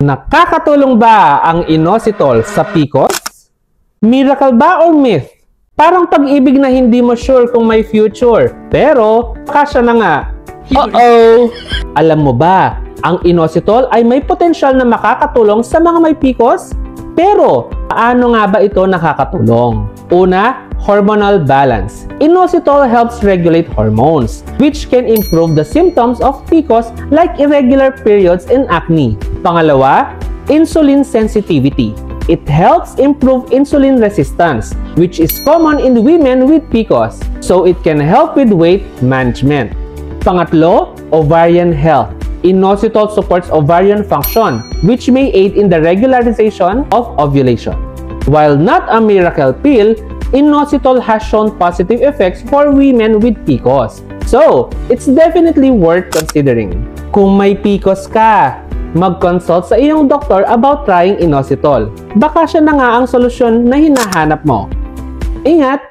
Nakakatulong ba ang inositol sa PCOS? Miracle ba or myth? Parang pag-ibig na hindi mo sure kung may future. Pero, kasya na nga. Uh-oh! Alam mo ba, ang inositol ay may potensyal na makakatulong sa mga may PCOS? Pero, paano nga ba ito nakakatulong? Una, hormonal balance. Inositol helps regulate hormones, which can improve the symptoms of PCOS like irregular periods and acne. Pangalawa, insulin sensitivity. It helps improve insulin resistance, which is common in women with PCOS, so it can help with weight management. Pangatlo, ovarian health. Inositol supports ovarian function, which may aid in the regularization of ovulation. While not a miracle pill, inositol has shown positive effects for women with PCOS. So, it's definitely worth considering. Kung may PCOS ka, mag-consult sa iyong doktor about trying inositol. Baka siya na nga ang solusyon na hinahanap mo. Ingat!